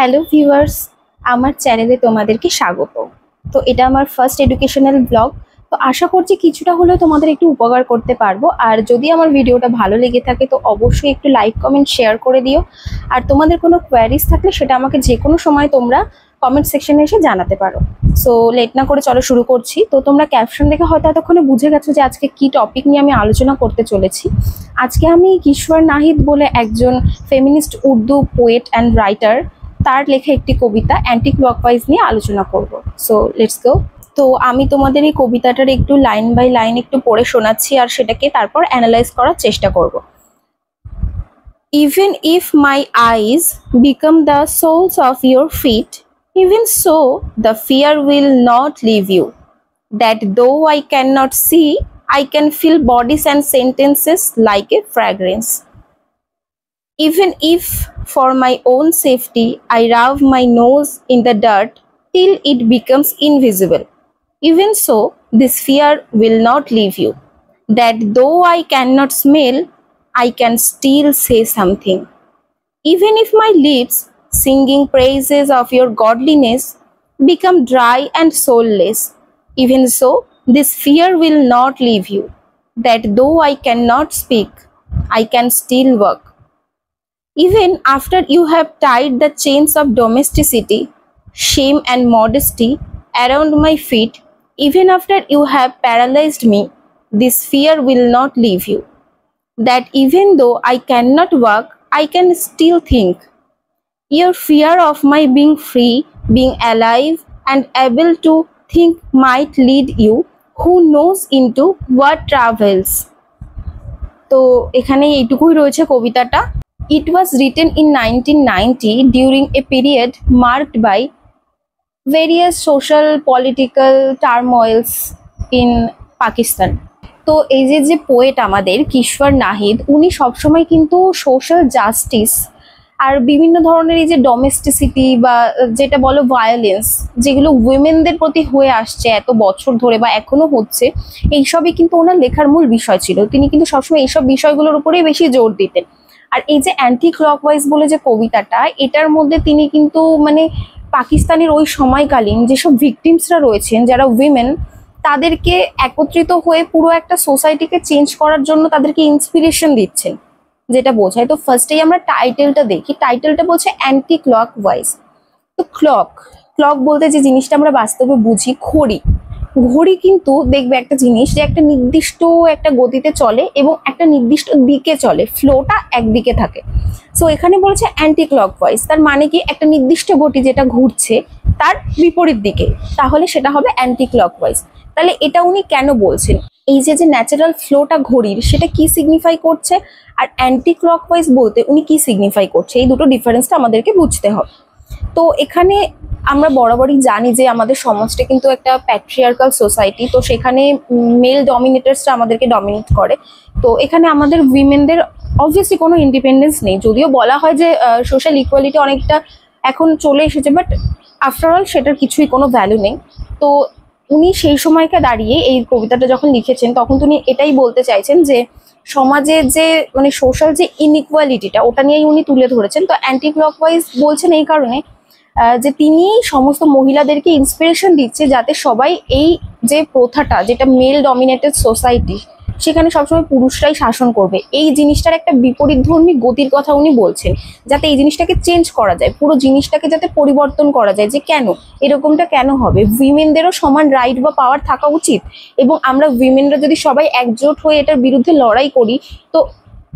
Hello viewers, আমার চ্যানেলে তোমাদেরকে স্বাগত। তো এটা আমার ফার্স্ট এডুকেশনাল ব্লগ। তো আশা করছি কিছুটা হলেও তোমাদের একটু উপকার করতে পারবো। আর যদি আমার ভিডিওটা ভালো লেগে থাকে তো অবশ্যই একটু লাইক কমেন্ট শেয়ার করে দিও। আর তোমাদের কোনো কোয়ারিজ থাকলে সেটা আমাকে যে কোনো সময় তোমরা কমেন্ট সেকশনে এসে জানাতে পারো। সো লেট না করে চলো শুরু করছি। তো তোমরা ক্যাপশন দেখে হয়তো এতক্ষণে বুঝে গেছো যে আজকে কি টপিক নিয়ে আমি আলোচনা করতে চলেছি। আজকে আমি কিশোর নাহিদ বলে একজন feminist Urdu poet and writer, তার লেখা একটি কবিতা অ্যান্টি ক্লকওয়াইজ নিয়ে আলোচনা করব। So let's go. তো আমি তোমাদের এই কবিতাটার একটু লাইন বাই লাইন একটু পড়ে শোনাচ্ছি আর সেটাকে তারপর অ্যানালাইজ করার চেষ্টা করব। Even if my eyes become the soles of your feet, even so the fear will not leave you. That though I cannot see, I can feel bodies and sentences like a fragrance. Even if for my own safety I rub my nose in the dirt till it becomes invisible, even so this fear will not leave you. That though I cannot smell, I can still say something. Even if my lips, singing praises of your godliness, become dry and soulless, even so this fear will not leave you. That though I cannot speak, I can still work. Even after you have tied the chains of domesticity, shame and modesty around my feet, even after you have paralyzed me, this fear will not leave you. That even though I cannot walk, I can still think. Your fear of my being free, being alive and able to think might lead you, who knows, into what travels. তো এখানে এইটুকুই রয়েছে কবিতাটা। It was written in 1990 during a period marked by various social political turmoils in Pakistan. তো এই যে poet আমাদের কিশোর নাহিদ, উনি সবসময় কিন্তু সোশ্যাল জাস্টিস আর বিভিন্ন ধরনের এই যে ডোমেস্টিসিটি বা যেটা বলো ভায়োলেন্স, যেগুলো উইমেনদের প্রতি হয়ে আসছে এত বছর ধরে বা এখনো হচ্ছে, এইসবই কিন্তু ওনার লেখার মূল বিষয় ছিল। তিনি কিন্তু সবসময় এইসব বিষয়গুলোর উপরেই বেশি জোর দিতেন। আর এই যে অ্যান্টি ক্লকওয়াইজ বলে যে কবিতাটা, এটার মধ্যে তিনি কিন্তু মানে পাকিস্তানের ওই সময়কালীন যেসব ভিকটিমসরা রয়েছেন, যারা উইমেন, তাদেরকে একত্রিত হয়ে পুরো একটা সোসাইটিকে চেঞ্জ করার জন্য তাদেরকে ইন্সপিরেশন দিচ্ছেন, যেটা বোঝায়। তো ফার্স্টেই আমরা টাইটেলটা দেখি। টাইটেলটা বলছে অ্যান্টি ক্লকওয়াইজ। তো ক্লক বলতে যে জিনিসটা আমরা বাস্তবে বুঝি, ঘড়ি কিন্তু দেখবে একটা জিনিস যে একটা নির্দিষ্ট একটা গতিতে চলে এবং একটা নির্দিষ্ট দিকে চলে, ফ্লোটা একদিকে থাকে। সো এখানে বলেছে অ্যান্টি ক্লকওয়াইজ, তার মানে কি একটা নির্দিষ্ট গতি যেটা ঘুরছে তার বিপরীত দিকে, তাহলে সেটা হবে অ্যান্টি ক্লকওয়াইজ। তাহলে এটা উনি কেন বলছেন? এই যে ন্যাচারাল ফ্লোটা ঘড়ির, সেটা কি সিগনিফাই করছে, আর অ্যান্টি ক্লকওয়াইজ বলতে উনি কি সিগনিফাই করছে, এই দুটো ডিফারেন্সটা আমাদেরকে বুঝতে হবে। তো এখানে আমরা বরাবরই জানি যে আমাদের সমাজটা কিন্তু একটা প্যাট্রিয়ার্কাল সোসাইটি, তো সেখানে মেল ডমিনেটার্সরা আমাদেরকে ডমিনেট করে। তো এখানে আমাদের উইমেনদের অবভিয়াসলি কোনো ইন্ডিপেন্ডেন্স নেই, যদিও বলা হয় যে সোশ্যাল ইকুয়ালিটি অনেকটা এখন চলে এসেছে, বাট আফটার অল সেটার কিছুই কোনো ভ্যালু নেই। তো উনি সেই সময়কে দাঁড়িয়ে এই কবিতাটা যখন লিখেছেন, তখন তিনি এটাই বলতে চাইছেন যে সমাজের যে মানে সোশ্যাল যে ইনইকুয়ালিটিটা, ওটা নিয়েই উনি তুলে ধরেছেন। তো অ্যান্টি ক্লকওয়াইজ বলছেন এই কারণে যে তিনি সমস্ত মহিলাদেরকে ইন্সপিরেশন দিচ্ছে যাতে সবাই এই যে প্রথাটা, যেটা মেল ডমিনেটেড সোসাইটি, সেখানে সবসময় পুরুষরাই শাসন করবে, এই জিনিসটার একটা বিপরীতধর্মী গতির কথা উনি বলছেন, যাতে এই জিনিসটাকে চেঞ্জ করা যায়, পুরো জিনিসটাকে যাতে পরিবর্তন করা যায়, যে কেন এরকমটা কেন হবে, উইমেনদেরও সমান রাইট বা পাওয়ার থাকা উচিত, এবং আমরা উইমেনরা যদি সবাই একজোট হয়ে এটার বিরুদ্ধে লড়াই করি তো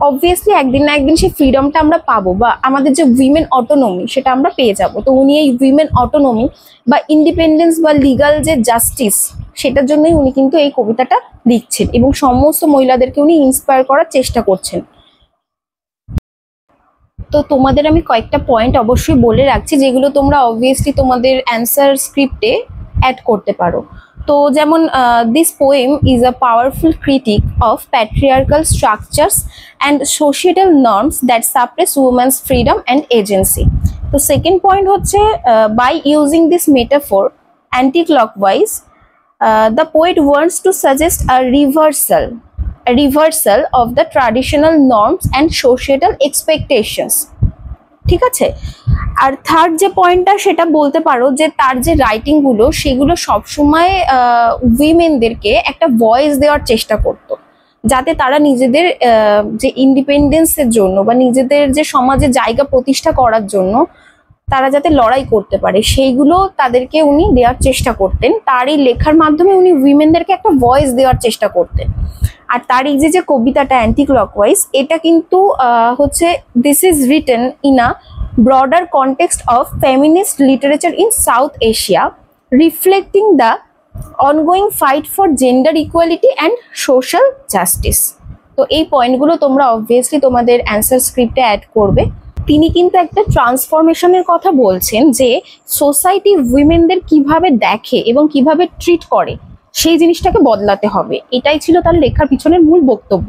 অবভিয়াসলি একদিন না একদিন সেই ফ্রিডমটা আমরা পাবো, বা আমাদের যে উইমেন অটোনমি সেটা আমরা পেয়ে যাব। তো উনি এই উইমেন অটোনমি বা ইন্ডিপেন্ডেন্স বা লিগাল যে জাস্টিস, সেটার জন্যই উনি কিন্তু এই কবিতাটা লিখছেন এবং সমস্ত মহিলাদেরকে উনি ইন্সপায়ার করার চেষ্টা করছেন। তো তোমাদের আমি কয়েকটা পয়েন্ট অবশ্যই বলে রাখছি, যেগুলো তোমরা অবভিয়াসলি তোমাদের অ্যান্সার স্ক্রিপ্টে অ্যাড করতে পারো। তো যেমন this poem is a powerful critique of patriarchal structures and societal norms that suppress women's freedom and agency. তো সেকেন্ড পয়েন্ট হচ্ছে by using this metaphor anti clockwise, the poet wants to suggest a reversal of the traditional norms and societal expectations। ঠিক আছে, আর third যে পয়েন্টটা সেটা বলতে পারো যে তার যে রাইটিং গুলো সেগুলো সবসময় উইমেনদেরকে একটা ভয়েস দেওয়ার চেষ্টা করতো, যাতে তারা নিজেদের যে ইন্ডিপেন্ডেন্সের জন্য বা নিজেদের যে সমাজে জায়গা প্রতিষ্ঠা করার জন্য তারা যাতে লড়াই করতে পারে সেইগুলো তাদেরকে উনি দেওয়ার চেষ্টা করতেন। তার এই লেখার মাধ্যমে উনি উইমেনদেরকে একটা ভয়েস দেওয়ার চেষ্টা করতেন। আর তার এই যে কবিতাটা অ্যান্টি ক্লকওয়াইজ, এটা কিন্তু হচ্ছে this is written in a broader context of feminist literature in south Asia, reflecting the ongoing fight for gender equality and social justice. তো এই পয়েন্টগুলো তোমরা অবভিয়াসলি তোমাদের অ্যান্সার স্ক্রিপ্টে অ্যাড করবে। তিনি কিন্তু একটা ট্রান্সফরমেশনের কথা বলছেন, যে সোসাইটি উইমেনদের কিভাবে দেখে এবং কিভাবে ট্রিট করে সেই জিনিসটাকে বদলাতে হবে। এটাই ছিল তার লেখার পিছনের মূল বক্তব্য।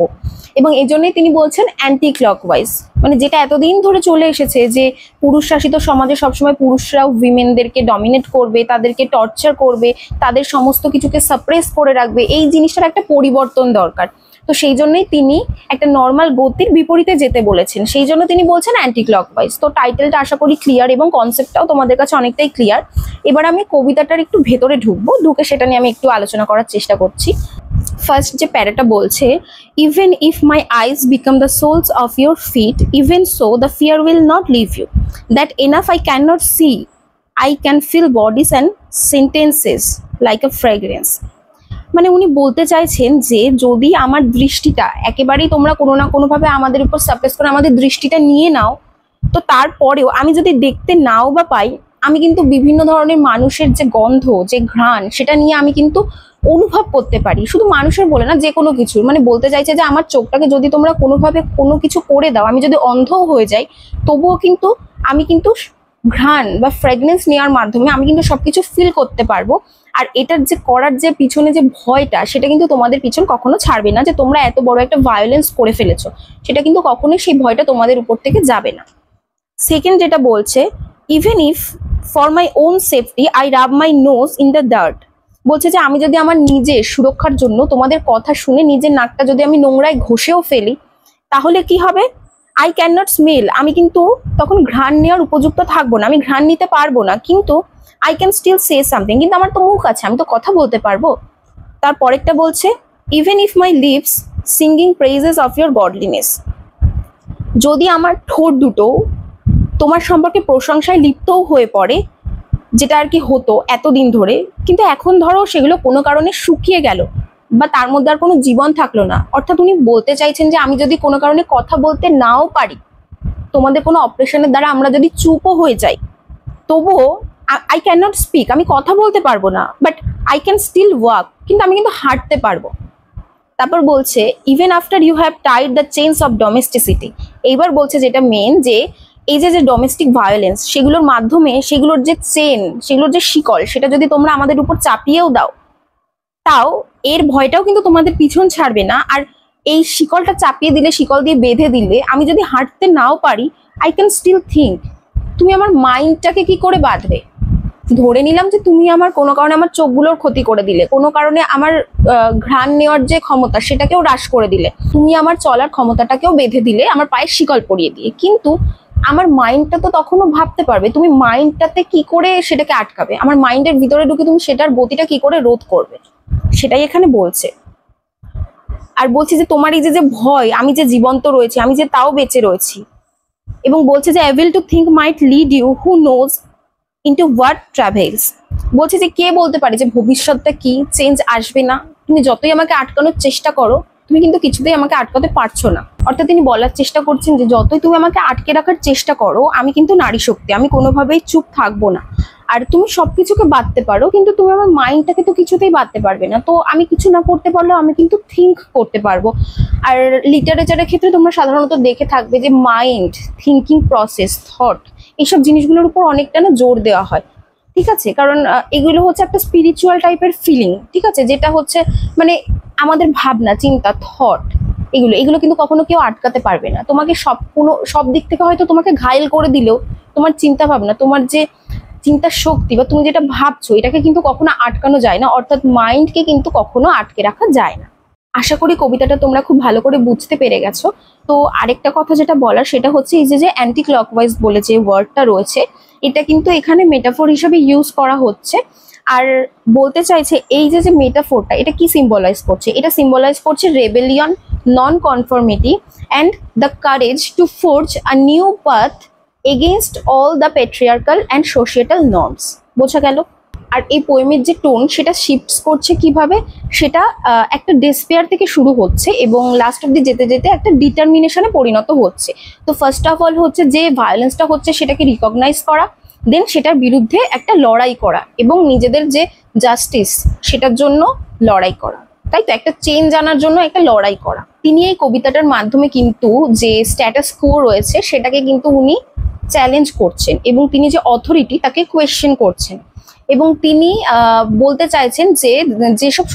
এবং এই জন্যই তিনি বলছেন অ্যান্টি ক্লকওয়াইজ, মানে যেটা এতদিন ধরে চলে এসেছে যে পুরুষ শাসিত সমাজে সবসময় পুরুষরাও উইমেনদেরকে ডমিনেট করবে, তাদেরকে টর্চার করবে, তাদের সমস্ত কিছুকে সাপ্রেস করে রাখবে, এই জিনিসটার একটা পরিবর্তন দরকার। তো সেই জন্যই তিনি একটা নর্মাল গতির বিপরীতে যেতে বলেছেন, সেই জন্য তিনি বলছেন অ্যান্টি ক্লকওয়াইজ। তো টাইটেলটা আশা করি ক্লিয়ার এবং কনসেপ্টটাও তোমাদের কাছে অনেকটাই ক্লিয়ার। এবার আমি কবিতাটার একটু ভেতরে ঢুকবো, ঢুকে সেটা নিয়ে আমি একটু আলোচনা করার চেষ্টা করছি। ফার্স্ট যে প্যারাটা বলছে, even if my eyes become the soles of your feet, even so the fear will not leave you, that enough I can not see, I can feel bodies and sentences like a fragrance. মানে উনি বলতে চাইছেন যে যদি আমার দৃষ্টিটা একেবারেই তোমরা কোনো না কোনোভাবে আমাদের উপর সাপ্রেস করে আমাদের দৃষ্টিটা নিয়ে নাও, তো তারপরেও আমি যদি দেখতে নাও বা পাই, আমি কিন্তু বিভিন্ন ধরনের মানুষের যে গন্ধ, যে ঘ্রাণ, সেটা নিয়ে আমি কিন্তু অনুভব করতে পারি। শুধু মানুষের বলে না, যে কোনো কিছু, মানে বলতে চাইছে যে আমার চোখটাকে যদি তোমরা কোনোভাবে কোনো কিছু করে দাও, আমি যদি অন্ধও হয়ে যাই, তবুও কিন্তু আমি কিন্তু ঘ্রাণ বা ফ্রেগনেন্স নেওয়ার মাধ্যমে আমি কিন্তু সবকিছু ফিল করতে পারবো। আর এটার যে করার যে পিছনে যে ভয়টা, সেটা কিন্তু তোমাদের পিছন কখনো ছাড়বে না, যে তোমরা এত বড় একটা ভায়োলেন্স করে ফেলেছো, সেটা কিন্তু কখনোই সেই ভয়টা তোমাদের উপর থেকে যাবে না। সেকেন্ড যেটা বলছে, even if for my own safety I rub my nose in the dirt, বলছে যে আমি যদি আমার নিজের সুরক্ষার জন্য তোমাদের কথা শুনে নিজের নাকটা যদি আমি নোংরায় ঘষেও ফেলি, তাহলে কি হবে? আই ক্যান নট স্মেল, আমি কিন্তু তখন ঘ্রাণ নেওয়ার উপযুক্ত থাকবো না, আমি ঘ্রাণ নিতে পারবো না, কিন্তু I can still say something, কিন্তু আমার তো মুখ আছে, আমি তো কথা বলতে পারবো। তারপরেরটা বলছে, even if my lips singing praises of your godliness, যদি আমার ঠোঁট দুটো তোমার সম্পর্কে প্রশংসায় লিপ্তও হয়ে পড়ে, যেটা আর কি হতো এতদিন ধরে, কিন্তু এখন ধরো সেগুলো কোনো কারণে শুকিয়ে গেল বা তার মধ্যে আর কোনো জীবন থাকলো না, অর্থাৎ উনি বলতে চাইছেন যে আমি যদি কোনো কারণে কথা বলতে নাও পারি, তোমাদের কোনো অপারেশনের দ্বারা আমরা যদি চুপও হয়ে যাই, তবুও আই ক্যান নট স্পিক, আমি কথা বলতে পারবো না, but I can still walk, কিন্তু আমি কিন্তু হাঁটতে পারবো। তারপর বলছে, even after you have tied the chains of domesticity, এইবার বলছে যেটা মেন, যে এই যে ডোমেস্টিক ভায়োলেন্স, সেগুলোর মাধ্যমে সেগুলোর যে চেন, সেগুলোর যে শিকল, সেটা যদি তোমরা আমাদের উপর চাপিয়েও দাও, তাও এর ভয়টাও কিন্তু তোমাদের পিছন ছাড়বে না। আর এই শিকলটা চাপিয়ে দিলে, শিকল দিয়ে বেঁধে দিলে, আমি যদি হাঁটতে নাও পারি, আই ক্যান স্টিল থিঙ্ক, তুমি আমার মাইন্ডটাকে কি করে বাঁধবে? ধরে নিলাম যে তুমি আমার কোনো কারণে আমার চোখগুলোর ক্ষতি করে দিলে, কোনো কারণে আমার ঘ্রাণ নেওয়ার যে ক্ষমতা সেটাকেও হ্রাস করে দিলে, তুমি আমার চলার ক্ষমতাটাকেও বেঁধে দিলে আমার পায়ে শিকল পরিয়ে দিয়ে, কিন্তু আমার মাইন্ডটা তো তখনও ভাবতে পারবে। তুমি মাইন্ডটাতে কি করে সেটাকে আটকাবে? আমার মাইন্ডের ভিতরে ঢুকে তুমি সেটার গতিটা কি করে রোধ করবে? সেটাই এখানে বলছে। আর বলছে যে তোমার এই যে ভয়, আমি যে জীবন্ত রয়েছি, আমি যে তাও বেঁচে রয়েছি, এবং বলছে যে evil to think might lead you who knows into what travels, বলছে যে কে বলতে পারে যে ভবিষ্যৎটা কি, চেঞ্জ আসবে না, তুমি যতই আমাকে আটকানোর চেষ্টা করো, তুমি কিন্তু কিছুতেই আমাকে আটকাতে পারছো না। অর্থাৎ তিনি বলার চেষ্টা করছেন যে যতই তুমি আমাকে আটকে রাখার চেষ্টা করো, আমি কিন্তু নারী শক্তি, আমি কোনোভাবেই চুপ থাকবো না। আর তুমি সবকিছুকে বাঁধতে পারো, কিন্তু তুমি আমার মাইন্ডটাকে তো কিছুতেই বাঁধতে পারবে না। তো আমি কিছু না করতে পারলেও আমি কিন্তু থিঙ্ক করতে পারবো। আর লিটারেচারের ক্ষেত্রে তোমরা সাধারণত দেখে থাকবে যে মাইন্ড, থিঙ্কিং প্রসেস, থট, এইসব জিনিসগুলোর উপর অনেকটা না জোর দেওয়া হয়, ঠিক আছে? কারণ এগুলো হচ্ছে একটা স্পিরিচুয়াল টাইপের ফিলিং, ঠিক আছে, যেটা হচ্ছে মানে আমাদের ভাবনা, চিন্তা, থট, এগুলো কিন্তু কখনো কেউ আটকাতে পারবে না। তোমাকে সব দিক থেকে হয়তো তোমাকে ঘায়েল করে দিলেও তোমার চিন্তা ভাবনা, তোমার যে চিন্তার শক্তি বা তুমি যেটা ভাবছো, এটাকে কিন্তু কখনো আটকানো যায় না। অর্থাৎ মাইন্ডকে কিন্তু কখনো আটকে রাখা যায় না। আশা করি কবিতাটা তোমরা খুব ভালো করে বুঝতে পেরে গেছো। তো আরেকটা কথা যেটা বলার সেটা হচ্ছে এই যে অ্যান্টি ক্লকওয়াইজ বলে যে ওয়ার্ডটা রয়েছে, এটা কিন্তু এখানে মেটাফোর হিসেবে ইউজ করা হচ্ছে। আর বলতে চাইছে এই যে মেটাফোরটা, এটা কি সিম্বলাইজ করছে? এটা সিম্বলাইজ করছে rebellion, non conformity and the courage to forge a new path against all the patriarchal and societal norms. বোঝা গেল? আর এই পোয়েমের যে টোন সেটা শিফটস করছে কিভাবে, সেটা একটা ডেসপেয়ার থেকে শুরু হচ্ছে এবং লাস্ট অব্দি যেতে যেতে একটা ডিটারমিনেশনে পরিণত হচ্ছে। তো ফার্স্ট অফ অল হচ্ছে যে ভায়োলেন্সটা হচ্ছে সেটাকে রিকগনাইজ করা, দেন সেটার বিরুদ্ধে একটা লড়াই করা এবং নিজেদের যে জাস্টিস সেটার জন্য লড়াই করা, তাই তো একটা চেঞ্জ আনার জন্য একটা লড়াই করা। তিনি এই কবিতাটার মাধ্যমে কিন্তু যে স্ট্যাটাস কো রয়েছে সেটাকে কিন্তু উনি চ্যালেঞ্জ করছেন এবং তিনি যে অথরিটি তাকে কোয়েশ্চেন করছেন এবং তিনি বলতে চাইছেন যে যেসব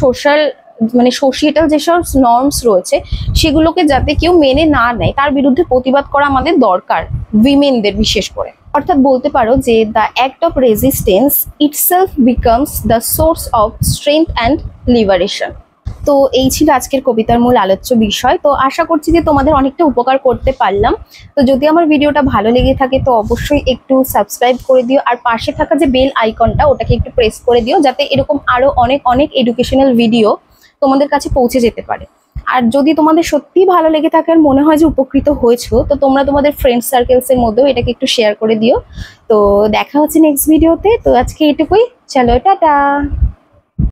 সোশিয়েটাল যেসব নর্মস রয়েছে সেগুলোকে যাতে কেউ মেনে না নেয় তার বিরুদ্ধে প্রতিবাদ করা আমাদের দরকার, উইমেনদের বিশেষ করে। অর্থাৎ বলতে পারো যে the act of resistance itself becomes the source of strength and liberation. তো এই ছিল আজকের কবিতার মূল আলোচ্য বিষয়। তো আশা করছি যে তোমাদের অনেকটা উপকার করতে পারলাম। তো যদি আমার ভিডিওটা ভালো লেগে থাকে তো অবশ্যই একটু সাবস্ক্রাইব করে দিও, আর পাশে থাকা যে বেল আইকনটা ওটাকে একটু প্রেস করে দিও যাতে এরকম আরো অনেক অনেক এডুকেশনাল ভিডিও তোমাদের কাছে পৌঁছে যেতে পারে। আর যদি তোমাদের সত্যি ভালো লেগে থাকে আর মনে হয় যে উপকৃত হয়েছো তো তোমরা তোমাদের ফ্রেন্ড সার্কেলসের মধ্যেও এটাকে একটু শেয়ার করে দিও। তো দেখা হচ্ছে নেক্সট ভিডিওতে। তো আজকে এটুকুই, চলো টাটা।